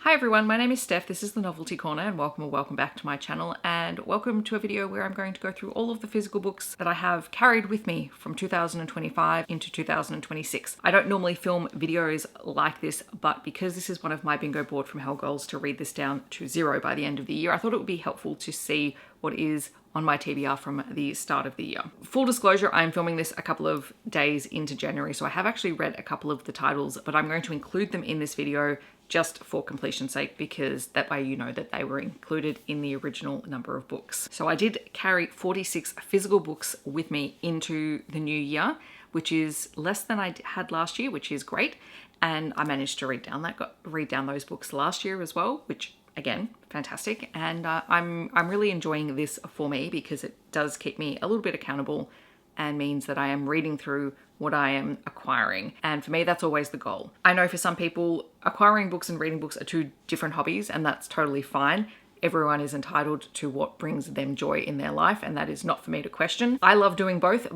Hi everyone, my name is Steph, this is the Novelty Corner and welcome back to my channel, and welcome to a video where I'm going to go through all of the physical books that I have carried with me from 2025 into 2026. I don't normally film videos like this, but because this is one of my bingo board from hell goals to read this down to 0 by the end of the year, I thought it would be helpful to see what is on my TBR from the start of the year. Full disclosure, I'm filming this a couple of days into January, so I have actually read a couple of the titles, but I'm going to include them in this video just for completion's sake, because that way you know that they were included in the original number of books. So I did carry 46 physical books with me into the new year, which is less than I had last year, which is great. And I managed to read down those books last year as well, which again, fantastic. And I'm really enjoying this for me because it does keep me a little bit accountable and means that I am reading through what I am acquiring. And for me, that's always the goal. I know for some people, acquiring books and reading books are two different hobbies, and that's totally fine. Everyone is entitled to what brings them joy in their life, and that is not for me to question. I love doing both,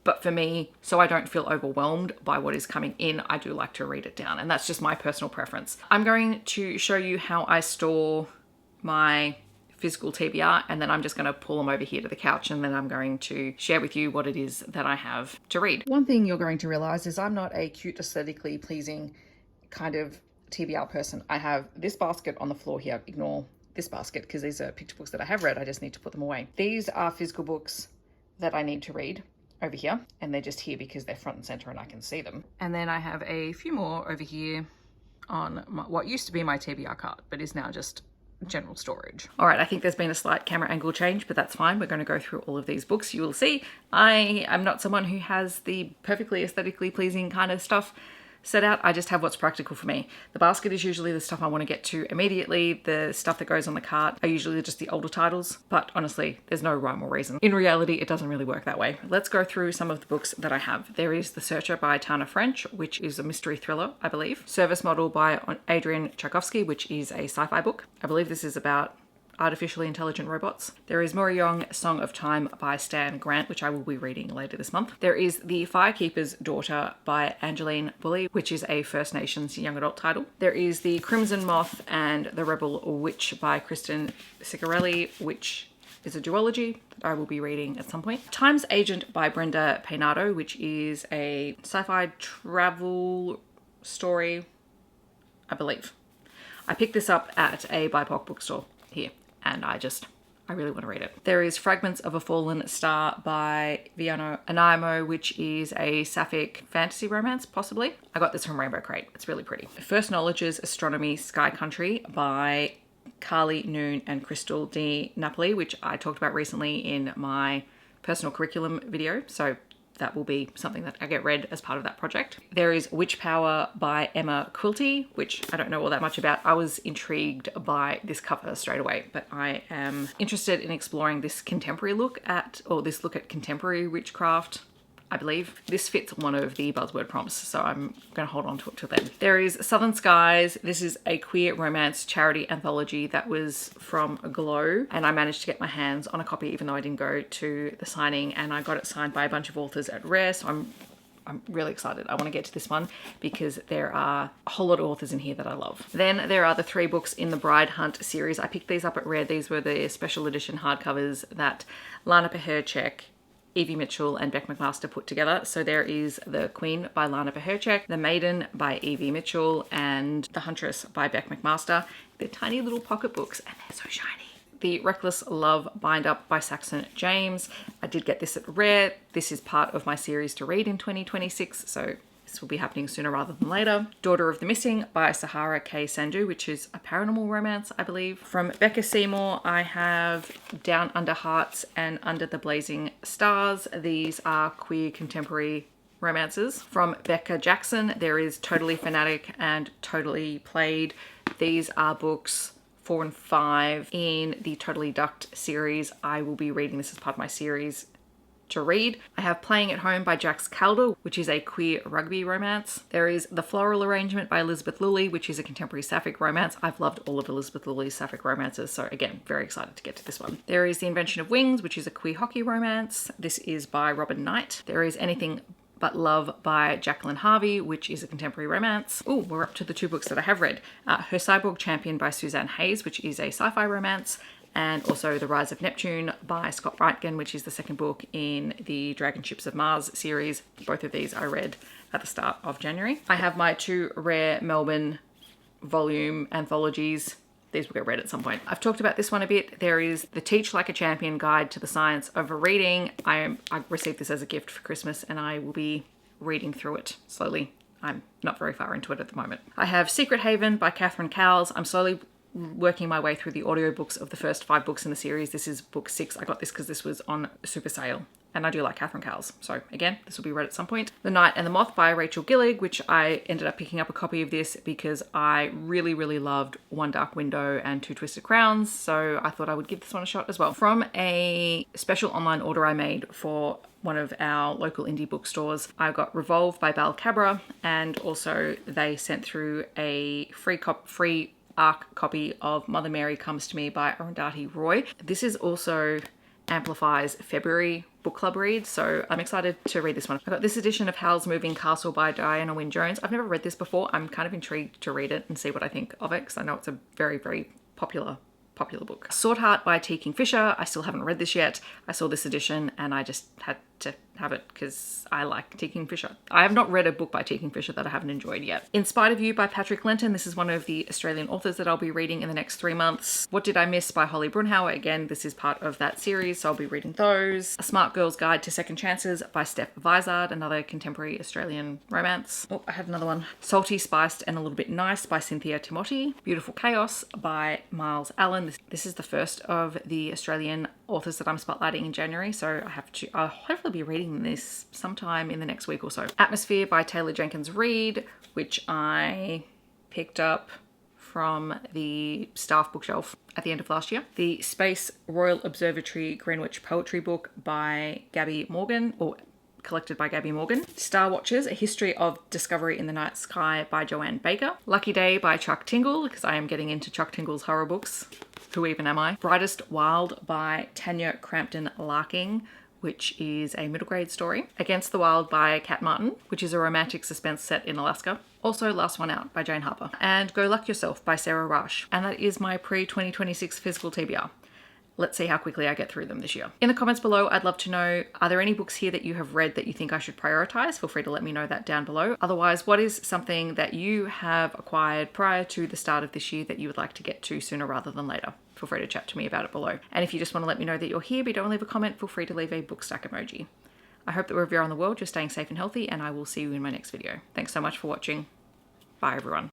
but for me, so I don't feel overwhelmed by what is coming in, I do like to read it down, and that's just my personal preference. I'm going to show you how I store my physical TBR, and then I'm just going to pull them over here to the couch, and then I'm going to share with you what it is that I have to read. One thing you're going to realize is I'm not a cute, aesthetically pleasing kind of TBR person. I have this basket on the floor here. Ignore this basket because these are picture books that I have read. I just need to put them away. These are physical books that I need to read over here, and they're just here because they're front and center and I can see them. And then I have a few more over here on what used to be my TBR cart, but is now just general storage. All right, I think there's been a slight camera angle change, but that's fine. We're going to go through all of these books. You will see I am not someone who has the perfectly aesthetically pleasing kind of stuff set out. I just have what's practical for me. The basket is usually the stuff I want to get to immediately. The stuff that goes on the cart are usually just the older titles, but honestly, there's no rhyme or reason. In reality, it doesn't really work that way. Let's go through some of the books that I have. There is The Searcher by Tana French, which is a mystery thriller, I believe. Service Model by Adrian Tchaikovsky, which is a sci-fi book. I believe this is about artificially intelligent robots. There is Murray Song of Time by Stan Grant, which I will be reading later this month. There is The Firekeeper's Daughter by Angeline Bully, which is a First Nations young adult title. There is The Crimson Moth and the Rebel Witch by Kristen Ciccarelli, which is a duology that I will be reading at some point. Times Agent by Brenda Peinado, which is a sci-fi travel story, I believe. I picked this up at a BIPOC bookstore here, and I really want to read it. There is Fragments of a Fallen Star by Viano Anaimo, which is a sapphic fantasy romance, possibly. I got this from Rainbow Crate. It's really pretty. First Knowledge's Astronomy Sky Country by Carly Noon and Crystal D. Napoli, which I talked about recently in my personal curriculum video, so that will be something that I get read as part of that project. There is Witch Power by Emma Quilty, which I don't know all that much about. I was intrigued by this cover straight away, but I am interested in exploring this contemporary look at contemporary witchcraft. I believe this fits one of the buzzword prompts, so I'm going to hold on to it till then. There is Southern Skies. This is a queer romance charity anthology that was from Glow, and I managed to get my hands on a copy even though I didn't go to the signing, and I got it signed by a bunch of authors at Rare, so I'm really excited. I want to get to this one because there are a whole lot of authors in here that I love. Then there are the 3 books in the Bride Hunt series. I picked these up at Rare. These were the special edition hardcovers that Lana Paherchek, Evie Mitchell and Beck McMaster put together. So there is The Queen by Lana Paherchek, The Maiden by Evie Mitchell, and The Huntress by Beck McMaster. They're tiny little pocket books and they're so shiny. The Reckless Love Bind Up by Saxon James. I did get this at Rare. This is part of my series to read in 2026, so this will be happening sooner rather than later. Daughter of the Missing by Sahara K. Sandhu, which is a paranormal romance, I believe. From Becca Seymour, I have Down Under Hearts and Under the Blazing Stars. These are queer contemporary romances. From Becca Jackson, there is Totally Fanatic and Totally Played. These are books 4 and 5 in the Totally Ducked series. I will be reading this as part of my series to read. I have Playing at Home by Jax Calder, which is a queer rugby romance. There is The Floral Arrangement by Elizabeth Lilly, which is a contemporary sapphic romance. I've loved all of Elizabeth Lilly's sapphic romances, so again, very excited to get to this one. There is The Invention of Wings, which is a queer hockey romance. This is by Robin Knight. There is Anything But Love by Jacqueline Harvey, which is a contemporary romance. Oh, we're up to the 2 books that I have read. Her Cyborg Champion by Suzanne Hayes, which is a sci-fi romance, and also The Rise of Neptune by Scott Brightgen, which is the 2nd book in the Dragon Ships of Mars series. Both of these I read at the start of January. I have my 2 Rare Melbourne volume anthologies. These will get read at some point. I've talked about this one a bit. There is the Teach Like a Champion Guide to the Science of Reading. I received this as a gift for Christmas and I will be reading through it slowly. I'm not very far into it at the moment. I have Secret Haven by Catherine Cowles. I'm slowly working my way through the audiobooks of the first 5 books in the series. This is book 6. I got this because this was on super sale. And I do like Catherine Cowles. So again, this will be read at some point. The Night and the Moth by Rachel Gillig, which I ended up picking up a copy of this because I really, really loved One Dark Window and Two Twisted Crowns. So I thought I would give this one a shot as well. From a special online order I made for one of our local indie bookstores, I got Revolve by Bal Cabra, and also they sent through a free ARC copy of Mother Mary Comes to Me by Arundhati Roy. This is also Amplify's February book club read, so I'm excited to read this one. I got this edition of Howl's Moving Castle by Diana Wynne Jones. I've never read this before. I'm kind of intrigued to read it and see what I think of it because I know it's a very, very popular book. Sword Heart by T. Kingfisher. I still haven't read this yet. I saw this edition and I just had to have it because I like T. Kingfisher. I have not read a book by T. Kingfisher that I haven't enjoyed yet. In Spite of You by Patrick Lenton. This is one of the Australian authors that I'll be reading in the next 3 months. What Did I Miss by Holly Brunhauer. Again, this is part of that series, so I'll be reading those. A Smart Girl's Guide to Second Chances by Steph Vizard, another contemporary Australian romance. Oh, I had another one. Salty, Spiced and a Little Bit Nice by Cynthia Timoti. Beautiful Chaos by Miles Allen. This is the first of the Australian authors that I'm spotlighting in January, so I'll hopefully be reading this sometime in the next week or so. Atmosphere by Taylor Jenkins Reid, which I picked up from the staff bookshelf at the end of last year. The Space Royal Observatory Greenwich Poetry Book by Gabby Morgan, or collected by Gabby Morgan. Star Watchers, A History of Discovery in the Night Sky by Joanne Baker. Lucky Day by Chuck Tingle, because I am getting into Chuck Tingle's horror books. Who even am I? Brightest Wild by Tanya Crampton Larking, which is a middle grade story. Against the Wild by Kat Martin, which is a romantic suspense set in Alaska. Also Last One Out by Jane Harper. And Go Luck Yourself by Sarah Rush. And that is my pre-2026 physical TBR. Let's see how quickly I get through them this year. In the comments below, I'd love to know, are there any books here that you have read that you think I should prioritize? Feel free to let me know that down below. Otherwise, what is something that you have acquired prior to the start of this year that you would like to get to sooner rather than later? Feel free to chat to me about it below. And if you just want to let me know that you're here but don't leave a comment, feel free to leave a bookstack emoji. I hope that wherever you're on the world, you're staying safe and healthy, and I will see you in my next video. Thanks so much for watching. Bye everyone.